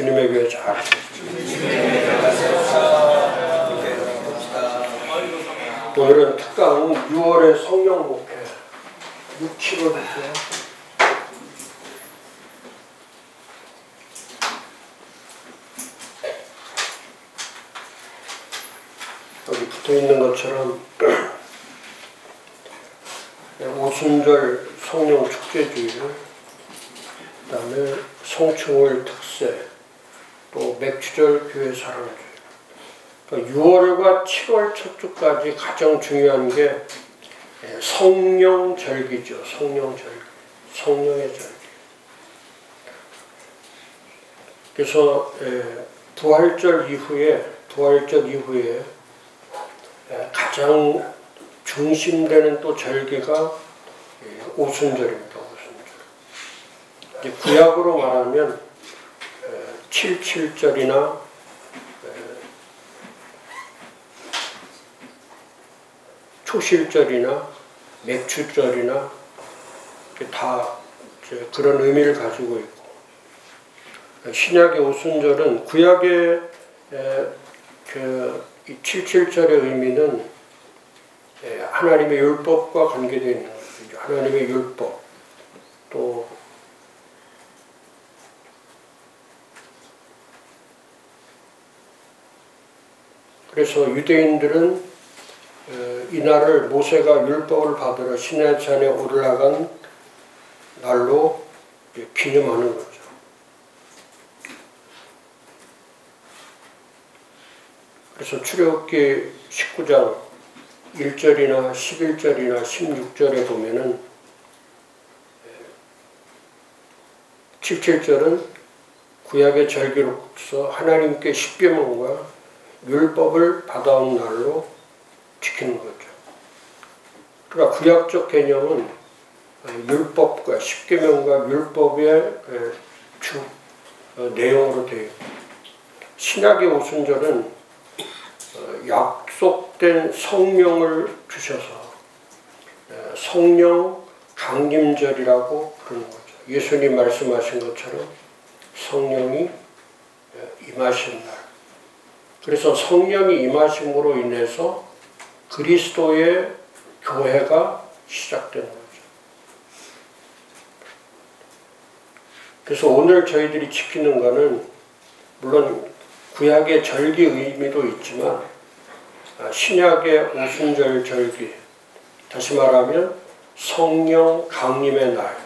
주님의 교회 잘 오늘은 특강 6월의 성령 목회 6, 7월 됐어요. 여기 붙어있는 것처럼 오순절 성령 축제주일, 그 다음에 성충월 특세, 또 맥주절 교회 사랑주일. 그러니까 6월과 7월 첫 주까지 가장 중요한 게 성령절기죠. 성령절기, 성령의 절기. 그래서 부활절 이후에 가장 중심되는 또 절기가 오순절입니다. 오순절. 이제 구약으로 말하면 77절이나 초실절이나 맥주절이나 다 그런 의미를 가지고 있고, 신약의 오순절은 구약의 그 77절의 의미는 하나님의 율법과 관계되어 있는 것이죠. 하나님의 율법, 또 그래서 유대인들은 이날을 모세가 율법을 받으러 시내산에 올라간 날로 기념하는 거죠. 그래서 출애굽기 19장 1절이나 11절이나 16절에 보면은 77절은 구약의 절기로서 하나님께 십계명과 율법을 받아온 날로 지키는 거죠. 그러니까 구약적 개념은 율법과 십계명과 율법의 주 내용으로 되어 있고, 신약의 오순절은 약속된 성령을 주셔서 성령 강림절이라고 부르는 거죠. 예수님 말씀하신 것처럼 성령이 임하신 날. 그래서 성령이 임하심으로 인해서 그리스도의 교회가 시작되는 거죠. 그래서 오늘 저희들이 지키는 것은 물론 구약의 절기 의미도 있지만 신약의 오순절 절기, 다시 말하면 성령 강림의 날,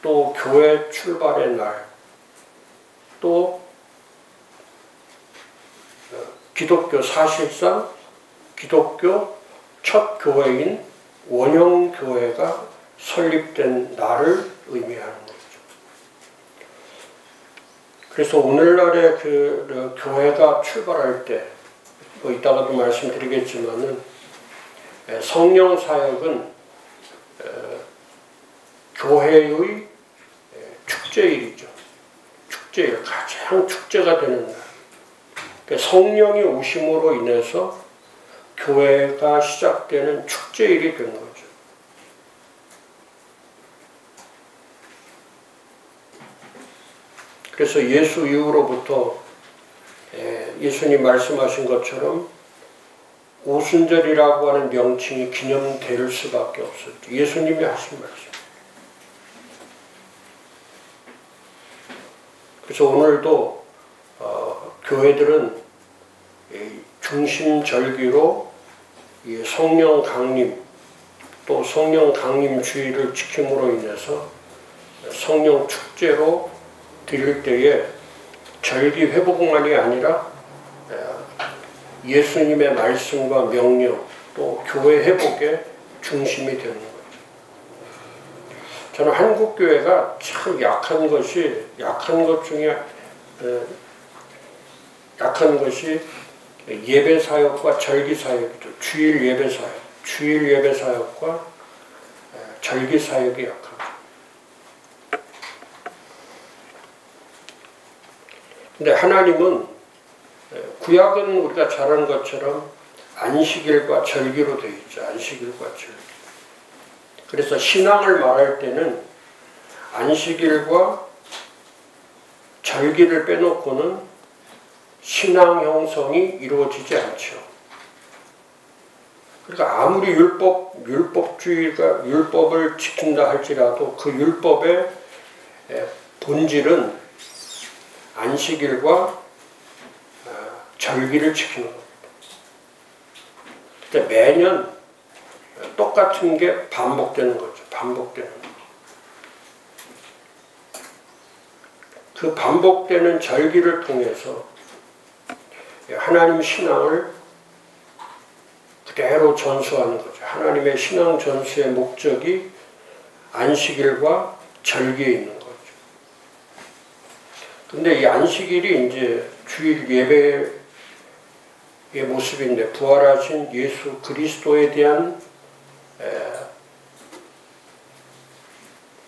또 교회 출발의 날, 또 기독교, 사실상 기독교 첫 교회인 원형교회가 설립된 날을 의미하는 거죠. 그래서 오늘날의 그 교회가 출발할 때, 이따가도 말씀드리겠지만은 성령 사역은 교회의 축제일이죠. 축제일, 가장 축제가 되는 날. 성령이 오심으로 인해서 교회가 시작되는 축제일이 된 거죠. 그래서 예수 이후로부터 예수님 말씀하신 것처럼 오순절이라고 하는 명칭이 기념될 수밖에 없었죠. 예수님이 하신 말씀. 그래서 오늘도 교회들은 중심 절기로 성령 강림, 또 성령 강림 주일을 지킴으로 인해서 성령 축제로 드릴 때에 절기 회복만이 아니라 예수님의 말씀과 명령, 또 교회 회복의 중심이 되는 거죠. 저는 한국 교회가 참 약한 것 중에 약한 것이 예배 사역과 절기 사역이죠. 주일 예배 사역과 절기 사역이 약합니다. 근데 하나님은 구약은 우리가 잘 아는 것처럼 안식일과 절기로 되어 있죠. 안식일과 절기. 그래서 신앙을 말할 때는 안식일과 절기를 빼놓고는 신앙 형성이 이루어지지 않죠. 그러니까 아무리 율법주의가 율법을 지킨다 할지라도 그 율법의 본질은 안식일과 절기를 지키는 겁니다. 매년 똑같은 게 반복되는 거죠. 반복되는 거. 그 반복되는 절기를 통해서 하나님 신앙을 그대로 전수하는 거죠. 하나님의 신앙 전수의 목적이 안식일과 절기에 있는 거죠. 근데 이 안식일이 이제 주일 예배의 모습인데 부활하신 예수 그리스도에 대한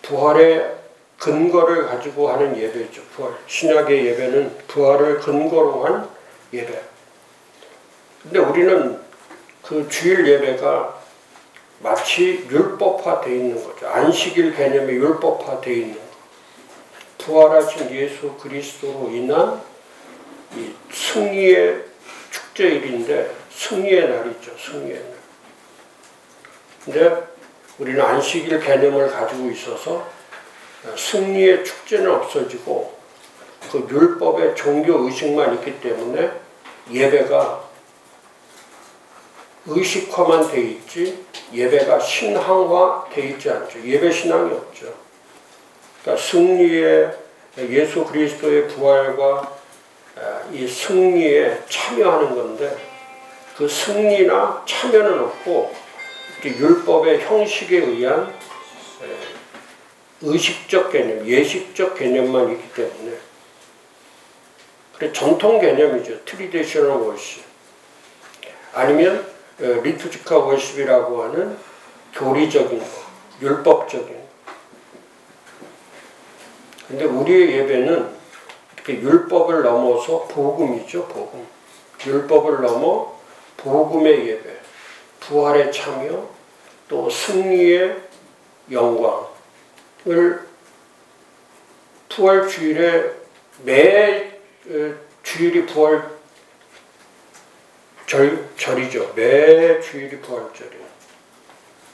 부활의 근거를 가지고 하는 예배죠. 부활. 신약의 예배는 부활을 근거로 한 예배. 근데 우리는 그 주일 예배가 마치 율법화되어 있는 거죠. 안식일 개념이 율법화되어 있는 거. 부활하신 예수 그리스도로 인한 이 승리의 축제일인데 승리의 날이죠. 승리의 날. 근데 우리는 안식일 개념을 가지고 있어서 승리의 축제는 없어지고 그 율법의 종교 의식만 있기 때문에 예배가 의식화만 돼 있지 예배가 신앙화 돼 있지 않죠. 예배 신앙이 없죠. 그러니까 승리의 예수 그리스도의 부활과 이 승리에 참여하는 건데 그 승리나 참여는 없고 율법의 형식에 의한 의식적 개념, 예식적 개념만 있기 때문에 그래 전통 개념이죠. 트리디셔널 월십 아니면 리투지카 월십이라고 하는 교리적인 거, 율법적인 거. 근데 우리의 예배는 이렇게 율법을 넘어서 복음이죠. 복음. 율법을 넘어 복음의 예배, 부활의 참여, 또 승리의 영광을 부활 주일에 매 주일이 부활 절이죠. 매 주일이 부활절이에요.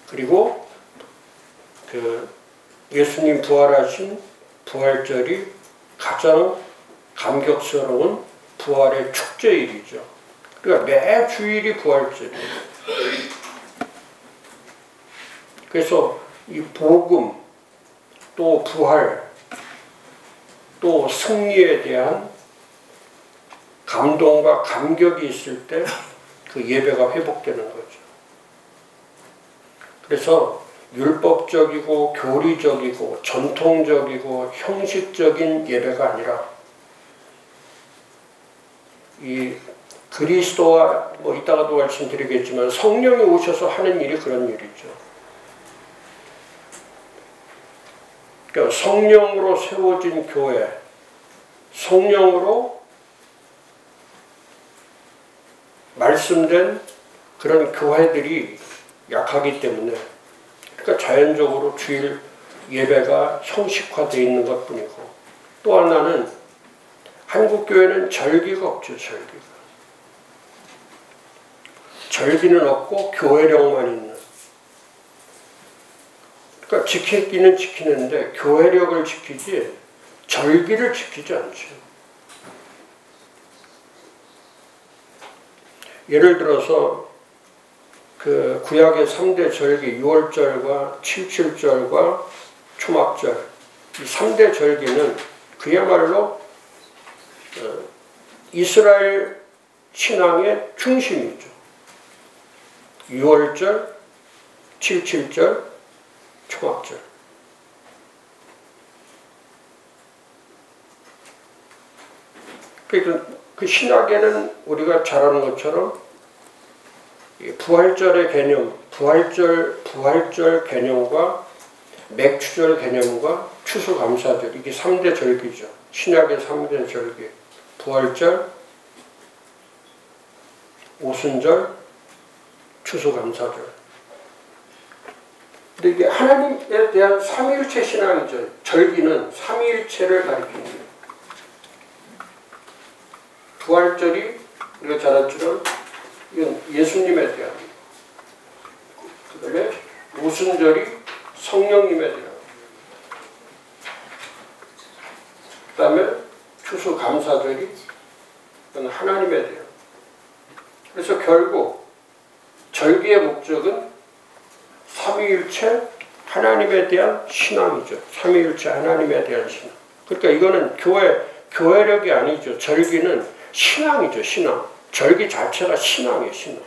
그리고 그 예수님 부활하신 부활절이 가장 감격스러운 부활의 축제일이죠. 그러니까 매 주일이 부활절이에요. 그래서 이 복음, 또 부활, 또 승리에 대한 감동과 감격이 있을 때 그 예배가 회복되는 거죠. 그래서 율법적이고 교리적이고 전통적이고 형식적인 예배가 아니라 이 그리스도와 이따가도 말씀드리겠지만 성령이 오셔서 하는 일이 그런 일이죠. 그러니까 성령으로 세워진 교회, 성령으로 말씀된 그런 교회들이 약하기 때문에 그러니까 자연적으로 주일 예배가 형식화되어 있는 것뿐이고 또 하나는 한국 교회는 절기가 없죠. 절기는 없고 교회력만 있는. 그러니까 지키기는 지키는데 교회력을 지키지 절기를 지키지 않죠. 예를 들어서 그 구약의 3대 절기 6월절과 77절과 초막절 이 3대 절기는 그야말로 이스라엘 신앙의 중심이죠. 6월절, 77절, 초막절. 그 신학에는 우리가 잘 아는 것처럼 부활절의 개념, 부활절 개념과 맥추절 개념과 추수감사절 이게 3대 절기죠. 신약의 3대 절기. 부활절, 오순절, 추수감사절. 근데 이게 하나님에 대한 삼위일체 신앙이죠. 절기는 삼위일체를 가리킵니다. 부활절이 우리가 잘 알지만 이건 예수님에 대한, 그 다음에 오순절이 성령님에 대한, 그 다음에 추수감사절이 그건 하나님에 대한. 그래서 결국 절기의 목적은 삼위일체 하나님에 대한 신앙이죠. 삼위일체 하나님에 대한 신앙. 그러니까 이거는 교회력이 아니죠. 절기는 신앙이죠. 신앙. 절기 자체가 신앙이에요. 신앙.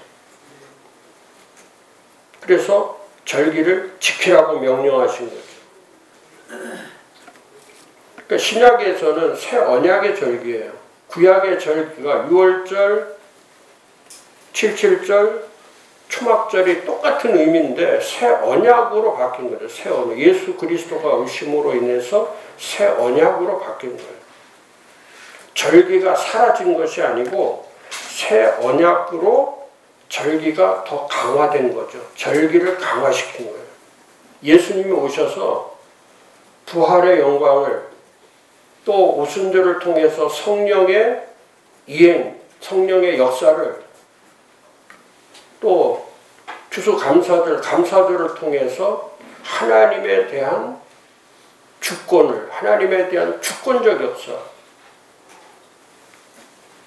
그래서 절기를 지키라고 명령하신 거죠. 그러니까 신약에서는 새 언약의 절기예요. 구약의 절기가 유월절, 칠칠절, 초막절이 똑같은 의미인데 새 언약으로 바뀐 거죠. 새 언약. 예수 그리스도가 오심으로 인해서 새 언약으로 바뀐 거예요. 절기가 사라진 것이 아니고 새 언약으로 절기가 더 강화된 거죠. 절기를 강화시킨 거예요. 예수님이 오셔서 부활의 영광을 또 오순절을 통해서 성령의 이행, 성령의 역사를 또 추수감사절, 감사절을 통해서 하나님에 대한 주권을, 하나님에 대한 주권적 역사,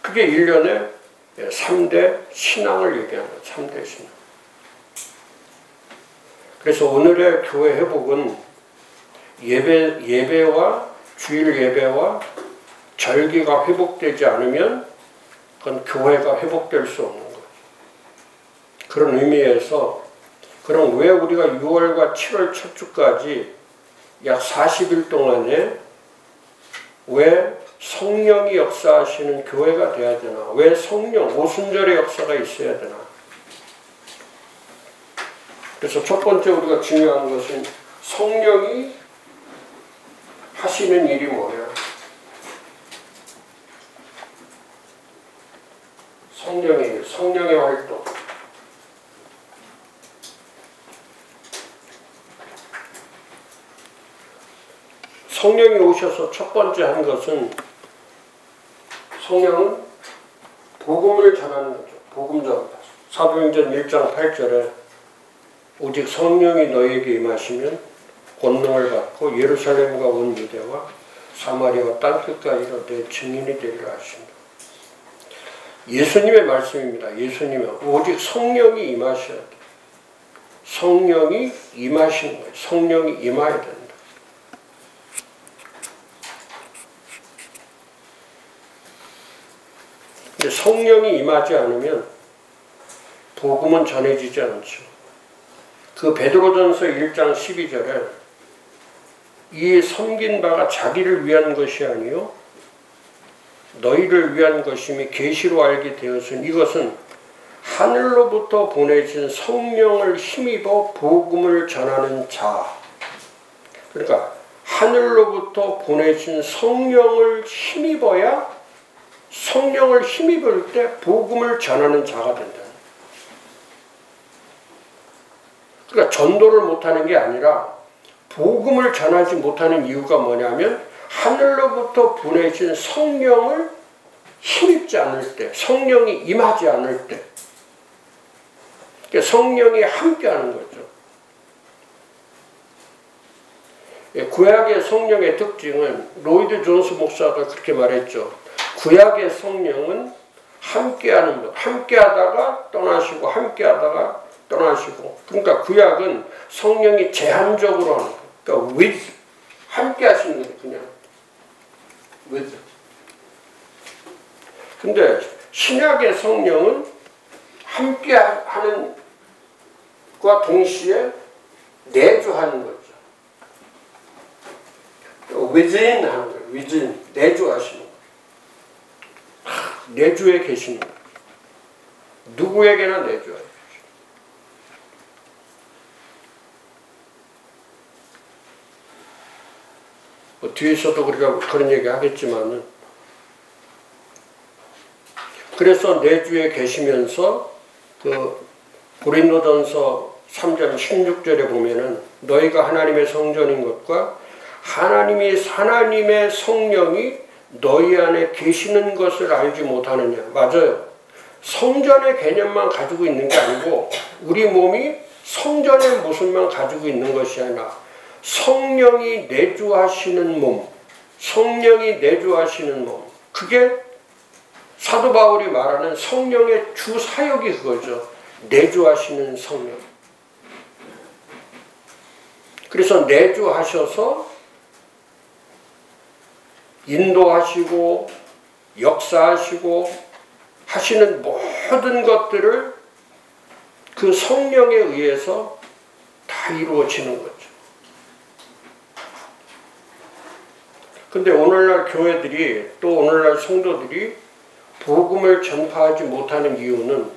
그게 1년에 3대 신앙을 얘기하는 거예요. 3대 신앙. 그래서 오늘의 교회 회복은 예배와 주일 예배와 절기가 회복되지 않으면 그건 교회가 회복될 수 없는 거죠. 그런 의미에서 그럼 왜 우리가 6월과 7월 첫 주까지 약 40일 동안에 왜 성령이 역사하시는 교회가 돼야 되나? 왜 성령, 오순절의 역사가 있어야 되나? 그래서 첫 번째 우리가 중요한 것은 성령이 하시는 일이 뭐야? 성령의 일, 성령의 활동. 성령이 오셔서 첫 번째 한 것은 성령은 복음을 전하는 거죠. 복음 전파. 사도행전 1장 8절에 오직 성령이 너희에게 임하시면 권능을 받고 예루살렘과 온 유대와 사마리아와 땅끝까지로 내 증인이 되리라 하십니다. 예수님의 말씀입니다. 예수님은 오직 성령이 임하셔야 돼. 성령이 임하시는 거예요. 성령이 임해야 된다. 근데 성령이 임하지 않으면 복음은 전해지지 않죠. 그 베드로전서 1장 12절에 이 섬긴 바가 자기를 위한 것이 아니요 너희를 위한 것임이 계시로 알게 되었으니 이것은 하늘로부터 보내진 성령을 힘입어 복음을 전하는 자. 그러니까 하늘로부터 보내진 성령을 힘입어야 성령을 힘입을 때 복음을 전하는 자가 된다. 그러니까 전도를 못하는 게 아니라 복음을 전하지 못하는 이유가 뭐냐면 하늘로부터 보내신 성령을 힘입지 않을 때, 성령이 임하지 않을 때, 그러니까 성령이 함께하는 거죠. 구약의 성령의 특징은 로이드 존스 목사가 그렇게 말했죠. 구약의 성령은 함께하는 것, 함께하다가 떠나시고 함께하다가 떠나시고. 그러니까 구약은 성령이 제한적으로 하는 거. 그러니까 with 함께 하시는 거예요. 그냥 with. 근데 신약의 성령은 함께 하는 것과 동시에 내주하는 거죠. within 하는 거예요. within 내주하시는 거예요. 내주에 계시는 거예요. 누구에게나 내주하요. 뒤에서도 우리가 그런 얘기 하겠지만은 그래서 내주에 계시면서 그 고린도전서 3장 16절에 보면은 너희가 하나님의 성전인 것과 하나님의 성령이 너희 안에 계시는 것을 알지 못하느냐. 맞아요. 성전의 개념만 가지고 있는 게 아니고 우리 몸이 성전의 모습만 가지고 있는 것이 아니라 성령이 내주하시는 몸, 성령이 내주하시는 몸, 그게 사도 바울이 말하는 성령의 주 사역이 그거죠. 내주하시는 성령. 그래서 내주하셔서 인도하시고 역사하시고 하시는 모든 것들을 그 성령에 의해서 다 이루어지는 거죠. 근데 오늘날 교회들이 또 오늘날 성도들이 복음을 전파하지 못하는 이유는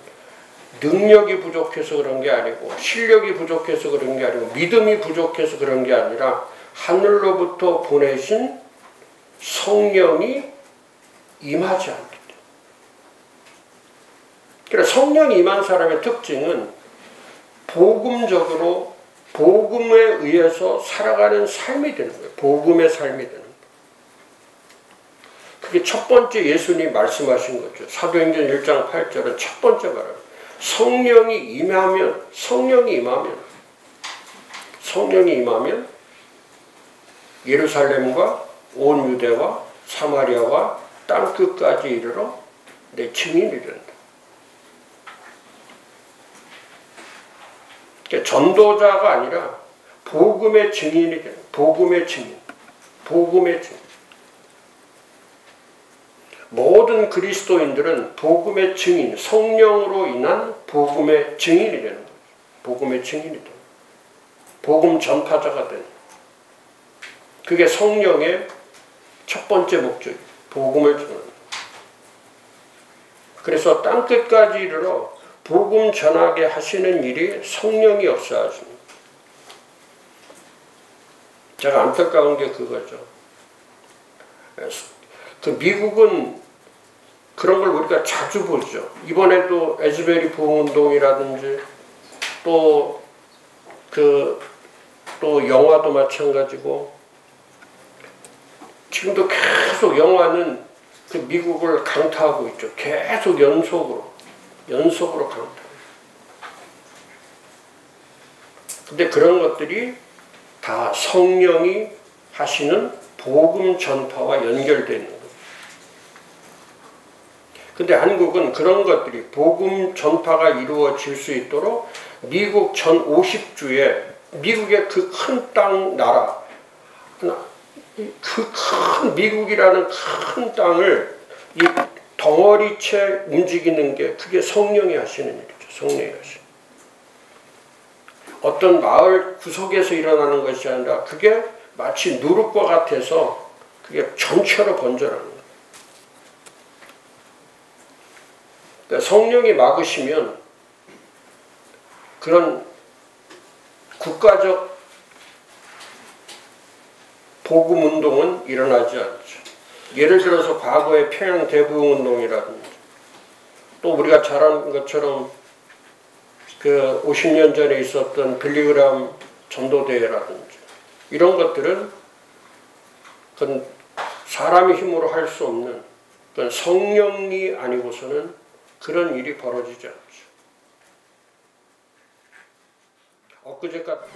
능력이 부족해서 그런 게 아니고 실력이 부족해서 그런 게 아니고 믿음이 부족해서 그런 게 아니라 하늘로부터 보내신 성령이 임하지 않기 때문에. 그러니까 성령이 임한 사람의 특징은 복음적으로 복음에 의해서 살아가는 삶이 되는 거예요. 복음의 삶이 되는 거예요. 그게 첫 번째 예수님이 말씀하신 거죠. 사도행전 1장 8절은 첫 번째 말은 성령이 임하면 예루살렘과 온 유대와 사마리아와 땅끝까지 이르러 내 증인이 된다. 그러니까 전도자가 아니라 복음의 증인이 된다. 복음의 증인. 모든 그리스도인들은 복음의 증인, 성령으로 인한 복음의 증인이 되는 거죠. 복음의 증인이 되는 거죠. 복음 전파자가 되는 거죠. 그게 성령의 첫 번째 목적이에요. 복음을 전하는 거죠. 그래서 땅끝까지 이르러 복음 전하게 하시는 일이 성령이 역사하십니다. 제가 안타까운 게 그거죠. 그 미국은 그런 걸 우리가 자주 보죠. 이번에도 에즈베리 부흥운동이라든지 또 영화도 마찬가지고 지금도 계속 영화는 그 미국을 강타하고 있죠. 계속 연속으로 강타. 근데 그런 것들이 다 성령이 하시는 복음 전파와 연결되어 있는 거예요. 근데 한국은 그런 것들이 복음 전파가 이루어질 수 있도록 미국 전 50주에 미국의 그 큰 땅 나라, 그 큰 미국이라는 큰 땅을 이 덩어리채 움직이는 게 그게 성령이 하시는 일이죠. 성령이 하시는. 어떤 마을 구석에서 일어나는 것이 아니라 그게 마치 누룩과 같아서 그게 전체로 번져나는 거예요. 그러니까 성령이 막으시면 그런 국가적 복음 운동은 일어나지 않죠. 예를 들어서 과거의 평양 대부흥운동이라든지 또 우리가 잘 아는 것처럼 그 50년 전에 있었던 빌리그람 전도대회라든지 이런 것들은 그건 사람의 힘으로 할 수 없는 그건 성령이 아니고서는 그런 일이 벌어지지 않죠. 엊그제 같은